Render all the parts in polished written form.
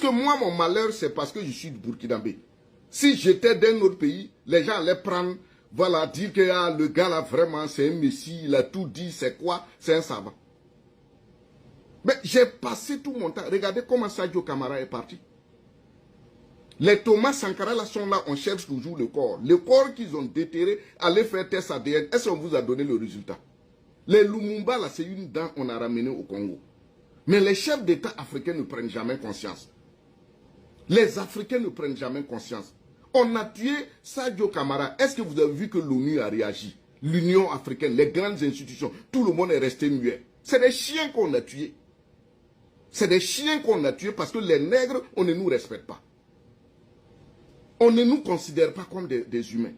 que moi, mon malheur, c'est parce que je suis burkinabé. Si j'étais d'un autre pays, les gens allaient prendre, voilà, dire que le gars là, vraiment, c'est un messie, il a tout dit, c'est quoi? C'est un savant. Mais j'ai passé tout mon temps. Regardez comment Sadio Camara est parti. Les Thomas Sankara là sont là, on cherche toujours le corps. Le corps qu'ils ont déterré, allez faire test ADN. Est-ce qu'on vous a donné le résultat? Les Lumumba là, c'est une dent qu'on a ramené au Congo. Mais les chefs d'État africains ne prennent jamais conscience. Les Africains ne prennent jamais conscience. On a tué Sadio Camara. Est-ce que vous avez vu que l'ONU a réagi? L'Union africaine, les grandes institutions, tout le monde est resté muet. C'est des chiens qu'on a tués. C'est des chiens qu'on a tués parce que les nègres, on ne nous respecte pas. On ne nous considère pas comme des humains.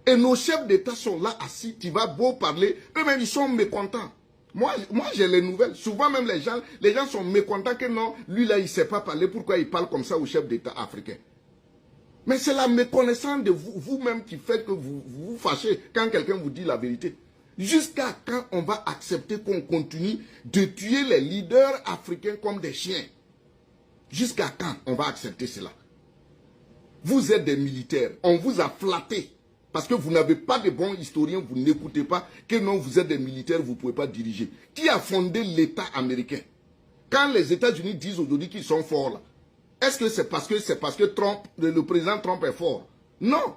Et nos chefs d'État sont là assis, tu vas beau parler, eux-mêmes ils sont mécontents. Moi j'ai les nouvelles. Souvent même les gens sont mécontents que non, lui là il ne sait pas parler, pourquoi il parle comme ça aux chefs d'État africains. Mais c'est la méconnaissance de vous-même qui fait que vous vous fâchez quand quelqu'un vous dit la vérité. Jusqu'à quand on va accepter qu'on continue de tuer les leaders africains comme des chiens? Jusqu'à quand on va accepter cela? Vous êtes des militaires, on vous a flatté. Parce que vous n'avez pas de bons historiens, vous n'écoutez pas que non, vous êtes des militaires, vous ne pouvez pas diriger. Qui a fondé l'État américain? Quand les États-Unis disent aujourd'hui qu'ils sont forts là, est-ce que c'est parce que Trump, le président Trump est fort? Non.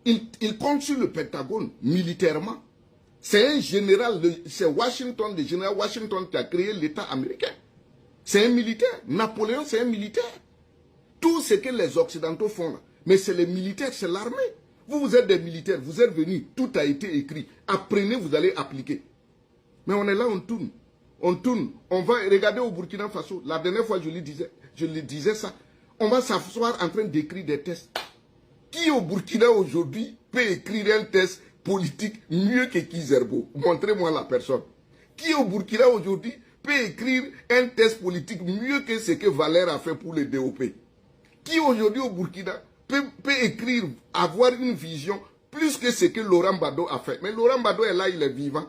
Il compte sur le Pentagone, militairement. C'est un général, c'est Washington, le général Washington qui a créé l'État américain. C'est un militaire. Napoléon, c'est un militaire. Tout ce que les Occidentaux font là, mais c'est les militaires, c'est l'armée. Vous êtes des militaires, vous êtes venus, tout a été écrit. Apprenez, vous allez appliquer. Mais on est là, on tourne. On tourne. On va regarder au Burkina Faso. La dernière fois, je lui disais ça. On va s'asseoir en train d'écrire des tests. Qui au Burkina aujourd'hui peut écrire un test politique mieux que Kizerbo? Montrez-moi la personne. Qui au Burkina aujourd'hui peut écrire un test politique mieux que ce que Valère a fait pour le DOP? Qui aujourd'hui au Burkina peut écrire, avoir une vision plus que ce que Laurent Gbagbo a fait? Mais Laurent Gbagbo est là, il est vivant.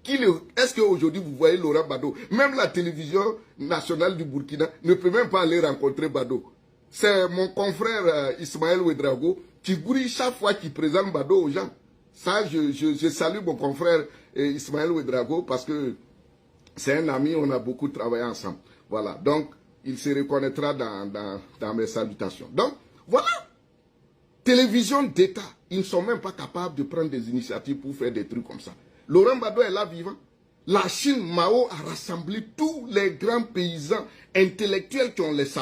Est-ce qu'aujourd'hui vous voyez Laurent Gbagbo? Même la télévision nationale du Burkina ne peut même pas aller rencontrer Gbagbo. C'est mon confrère Ismaël Ouedraogo qui gourit chaque fois qu'il présente Gbagbo aux gens. Ça, je salue mon confrère Ismaël Ouedraogo parce que c'est un ami, on a beaucoup travaillé ensemble. Voilà, donc il se reconnaîtra dans mes salutations. Donc, voilà. Télévision d'État, ils ne sont même pas capables de prendre des initiatives pour faire des trucs comme ça. Laurent Gbagbo est là vivant. La Chine, Mao a rassemblé tous les grands paysans intellectuels qui ont les